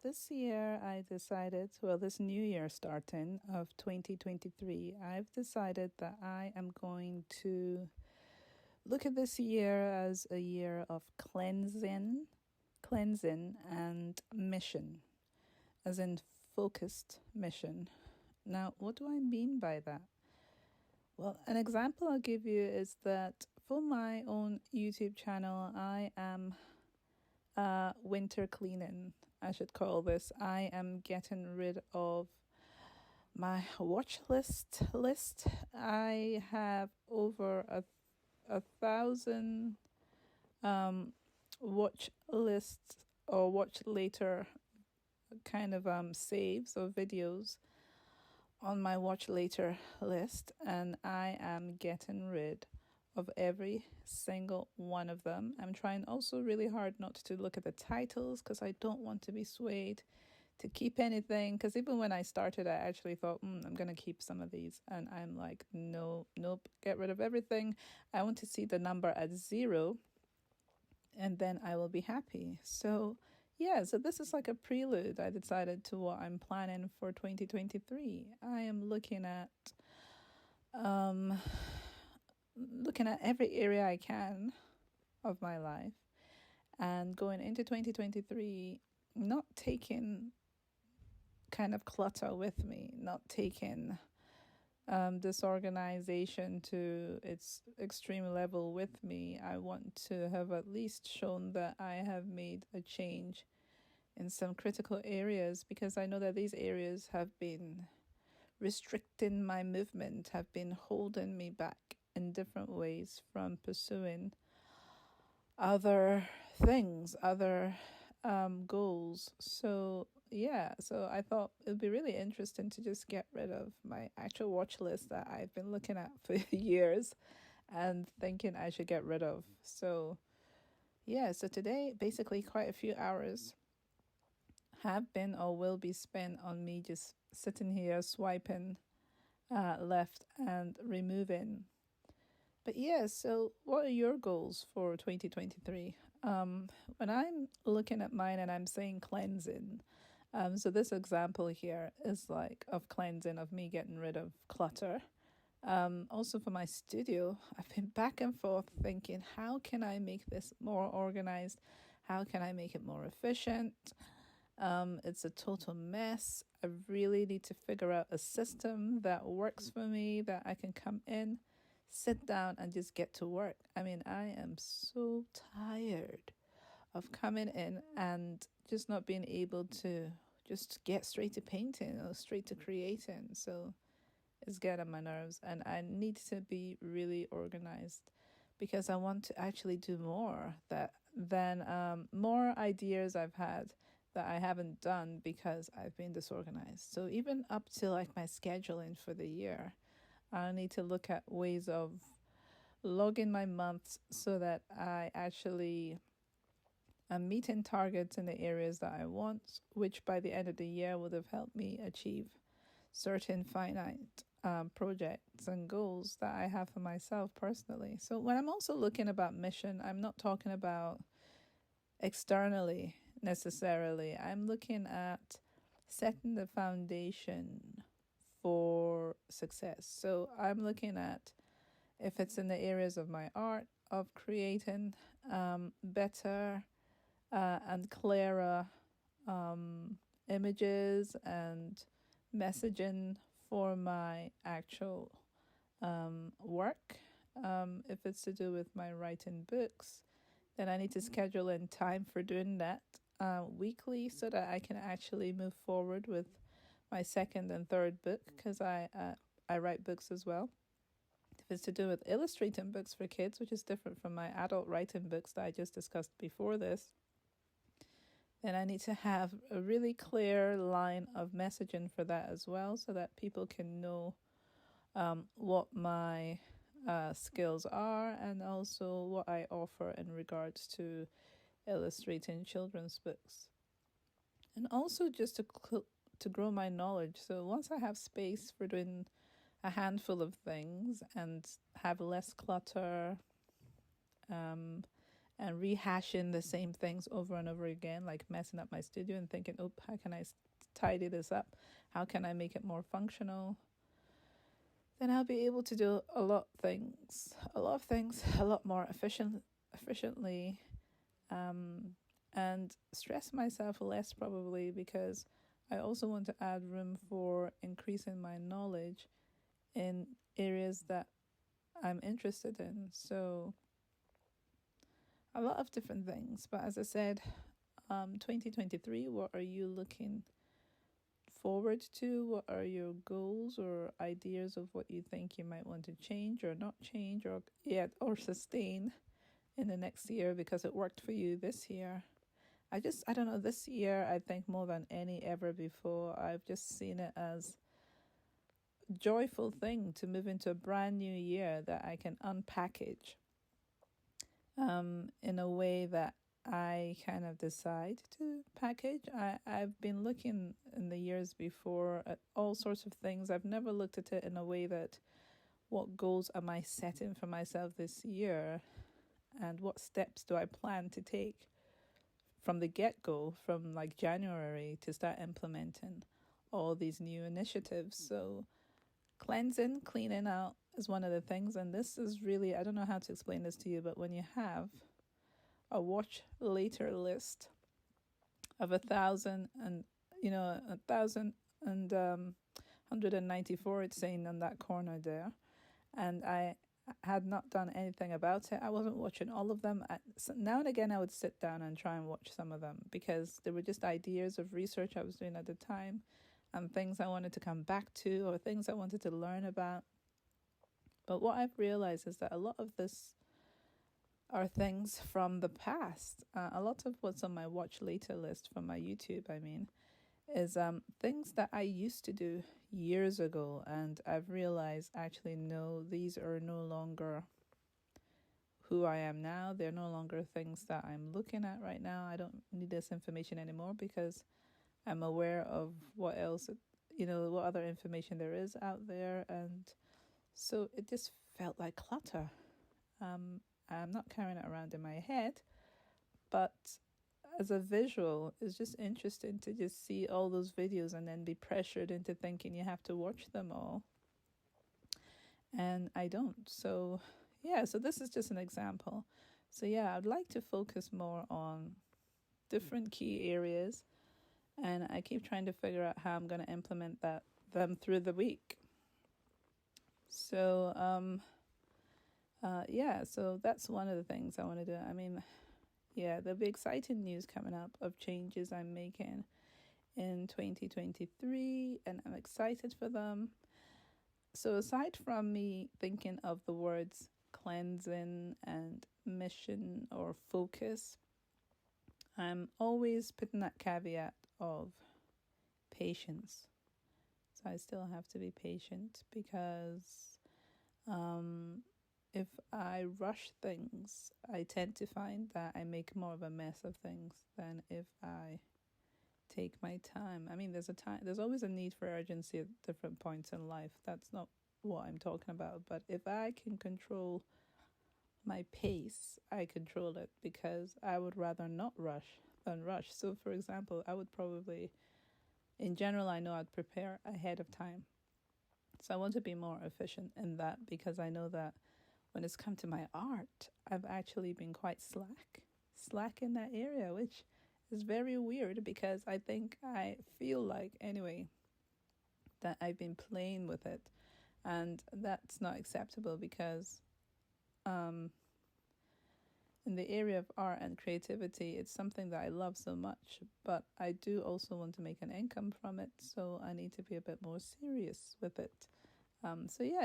This year I decided, this new year starting of 2023, I've decided that I am going to look at this year as a year of cleansing and mission, as in focused mission. Now, what do I mean by that? Well, an example I'll give you is that for my own YouTube channel, I am winter cleaning, I should call this. I am getting rid of my watch list. I have over a thousand watch lists or watch later kind of saves or videos on my watch later list, and I am getting rid of every single one of them. I'm trying also really hard not to look at the titles because I don't want to be swayed to keep anything. Because even when I started, I actually thought, I'm going to keep some of these. And I'm like, no, nope, get rid of everything. I want to see the number at 0 and then I will be happy. So this is like a prelude, I decided, to what I'm planning for 2023. I am looking at every area I can of my life and going into 2023 not taking kind of clutter with me, not taking disorganization to its extreme level with me. I want to have at least shown that I have made a change in some critical areas, because I know that these areas have been restricting my movement, have been holding me back in different ways from pursuing other things, other goals. So I thought it would be really interesting to just get rid of my actual watch list that I've been looking at for years and thinking I should get rid of. So today, basically quite a few hours have been or will be spent on me just sitting here swiping left and removing. But so what are your goals for 2023? When I'm looking at mine and I'm saying cleansing, so this example here is like of cleansing, of me getting rid of clutter. Also for my studio, I've been back and forth thinking, how can I make this more organized? How can I make it more efficient? It's a total mess. I really need to figure out a system that works for me, that I can come in, sit down and just get to work. I mean, I am so tired of coming in and just not being able to just get straight to painting or straight to creating. So it's getting on my nerves, and I need to be really organized because I want to actually do more than more ideas I've had that I haven't done because I've been disorganized. So even up to like my scheduling for the year, I need to look at ways of logging my months so that I actually am meeting targets in the areas that I want, which by the end of the year would have helped me achieve certain finite projects and goals that I have for myself personally. So when I'm also looking about mission, I'm not talking about externally necessarily. I'm looking at setting the foundation for success. So I'm looking at if it's in the areas of my art, of creating better and clearer images and messaging for my actual work. If it's to do with my writing books, then I need to schedule in time for doing that weekly so that I can actually move forward with my second and third book, because I write books as well. If it's to do with illustrating books for kids, which is different from my adult writing books that I just discussed before this, then I need to have a really clear line of messaging for that as well, so that people can know what my skills are and also what I offer in regards to illustrating children's books. And also just to grow my knowledge. So once I have space for doing a handful of things and have less clutter and rehashing the same things over and over again, like messing up my studio and thinking, oh, how can I tidy this up? How can I make it more functional? Then I'll be able to do a lot of things, a lot more efficiently, and stress myself less probably, because I also want to add room for increasing my knowledge in areas that I'm interested in. So a lot of different things. But as I said, 2023, what are you looking forward to? What are your goals or ideas of what you think you might want to change or not change or sustain in the next year because it worked for you this year? I don't know, this year, I think more than any ever before, I've just seen it as a joyful thing to move into a brand new year that I can unpackage in a way that I kind of decide to package. I've been looking in the years before at all sorts of things. I've never looked at it in a way that, what goals am I setting for myself this year, and what steps do I plan to take from the get-go, from like January, to start implementing all these new initiatives. So cleaning out is one of the things. And this is really, I don't know how to explain this to you, but when you have a watch later list of 1,194, it's saying on that corner there, and I had not done anything about it. I wasn't watching all of them. Now and again, I would sit down and try and watch some of them, because they were just ideas of research I was doing at the time, and things I wanted to come back to, or things I wanted to learn about. But what I've realized is that a lot of this are things from the past. A lot of what's on my watch later list from my YouTube, is things that I used to do years ago, and I've realized actually no, these are no longer who I am now. They're no longer things that I'm looking at right now. I don't need this information anymore, because I'm aware of what else, what other information there is out there. And so it just felt like clutter. I'm not carrying it around in my head, but as a visual, it's just interesting to just see all those videos and then be pressured into thinking you have to watch them all. And I don't. So this is just an example. So I'd like to focus more on different key areas, and I keep trying to figure out how I'm going to implement them through the week. So so that's one of the things I want to do. There'll be exciting news coming up of changes I'm making in 2023, and I'm excited for them. So aside from me thinking of the words cleansing and mission or focus, I'm always putting that caveat of patience. So I still have to be patient, because if I rush things, I tend to find that I make more of a mess of things than if I take my time. There's always a need for urgency at different points in life. That's not what I'm talking about. But if I can control my pace, I control it, because I would rather not rush than rush. So for example, I would probably, in general, I know I'd prepare ahead of time. So I want to be more efficient in that, because I know that when it's come to my art, I've actually been quite slack in that area, which is very weird, because I feel like anyway that I've been playing with it, and that's not acceptable, because in the area of art and creativity, it's something that I love so much, but I do also want to make an income from it, so I need to be a bit more serious with it.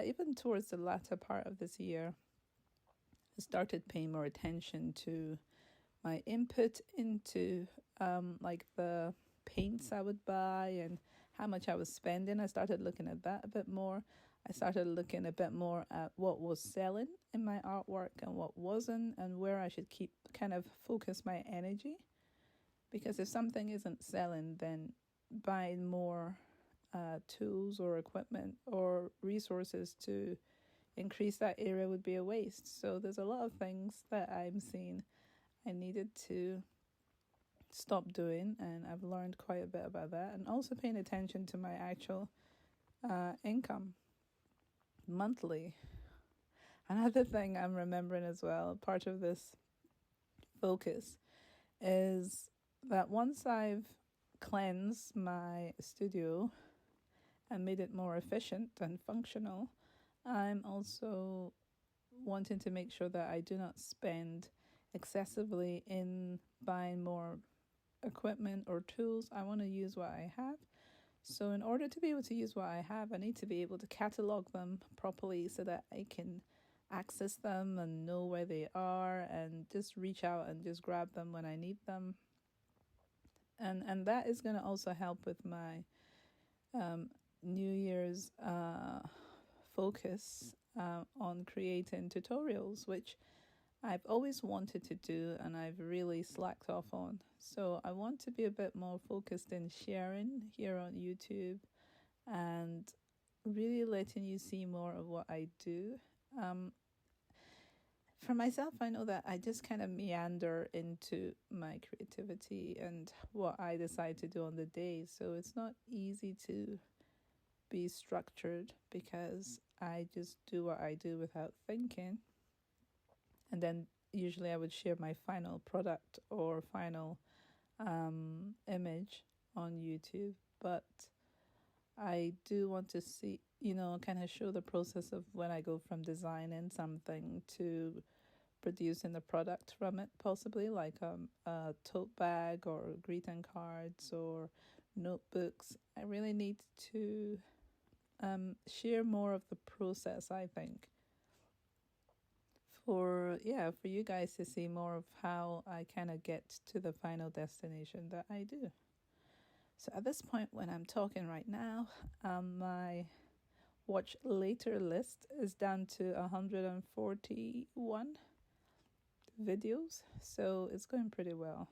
Even towards the latter part of this year, I started paying more attention to my input into like the paints I would buy and how much I was spending. I started looking at that a bit more. I started looking a bit more at what was selling in my artwork and what wasn't, and where I should focus my energy. Because if something isn't selling, then buying more tools or equipment or resources to increase that area would be a waste. So there's a lot of things that I'm seeing I needed to stop doing, and I've learned quite a bit about that. And also paying attention to my actual income monthly. Another thing I'm remembering as well, part of this focus, is that once I've cleansed my studio and made it more efficient and functional, I'm also wanting to make sure that I do not spend excessively in buying more equipment or tools. I want to use what I have. So in order to be able to use what I have, I need to be able to catalog them properly so that I can access them and know where they are and just reach out and just grab them when I need them. And that is going to also help with my New Year's focus on creating tutorials, which I've always wanted to do and I've really slacked off on. So I want to be a bit more focused in sharing here on YouTube and really letting you see more of what I do. For myself, I know that I just kind of meander into my creativity and what I decide to do on the day. So it's not easy to be structured because I just do what I do without thinking. And then usually I would share my final product or final image on YouTube. But I do want to see, kind of show the process of when I go from designing something to producing the product from it, possibly like a tote bag or greeting cards or notebooks. I really need to share more of the process, I think, for you guys to see more of how I kind of get to the final destination that I do. So at this point when I'm talking right now, my watch later list is down to 141 videos, so it's going pretty well.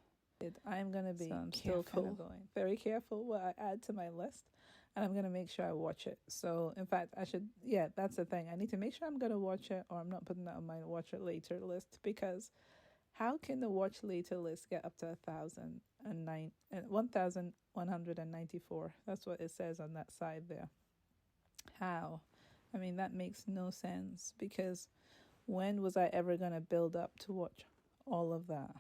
I'm going to be still kind of going very careful what I add to my list, and I'm going to make sure I watch it. So in fact, that's the thing. I need to make sure I'm going to watch it, or I'm not putting that on my watch it later list, because how can the watch later list get up to 1,194? That's what it says on that side there. How? I mean, that makes no sense, because when was I ever going to build up to watch all of that?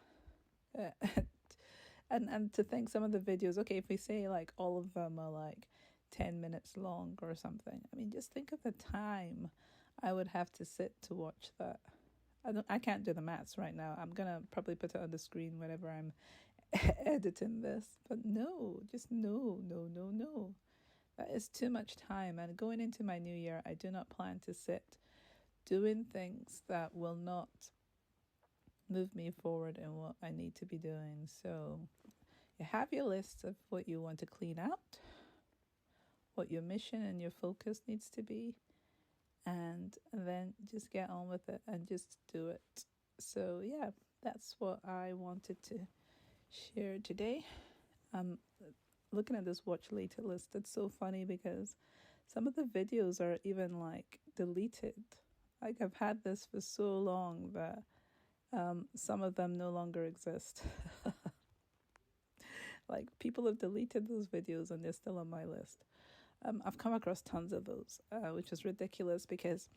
And to think some of the videos, okay, if we say like all of them are like 10 minutes long or something, I mean, just think of the time I would have to sit to watch that. I can't do the maths right now. I'm going to probably put it on the screen whenever I'm editing this. But no. That is too much time. And going into my new year, I do not plan to sit doing things that will not move me forward in what I need to be doing. So you have your list of what you want to clean out, what your mission and your focus needs to be, and then just get on with it and just do it. So yeah, that's what I wanted to share today. Looking at this watch later list, it's so funny because some of the videos are even like deleted. Like I've had this for so long that some of them no longer exist. Like people have deleted those videos and they're still on my list. I've come across tons of those, which is ridiculous, because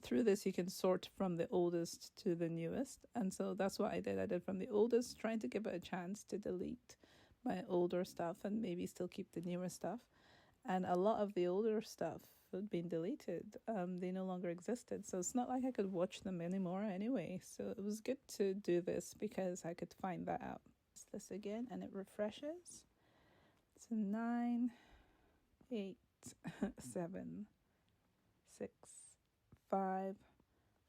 through this you can sort from the oldest to the newest. And so that's what I did. I did from the oldest, trying to give it a chance to delete my older stuff and maybe still keep the newer stuff. And a lot of the older stuff had been deleted. They no longer existed. So it's not like I could watch them anymore anyway. So it was good to do this because I could find that out. It's this again and it refreshes. It's 9, 8, 7, 6, 5,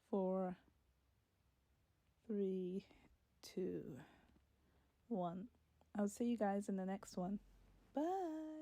4, 3, 2, 1. I'll see you guys in the next one. Bye.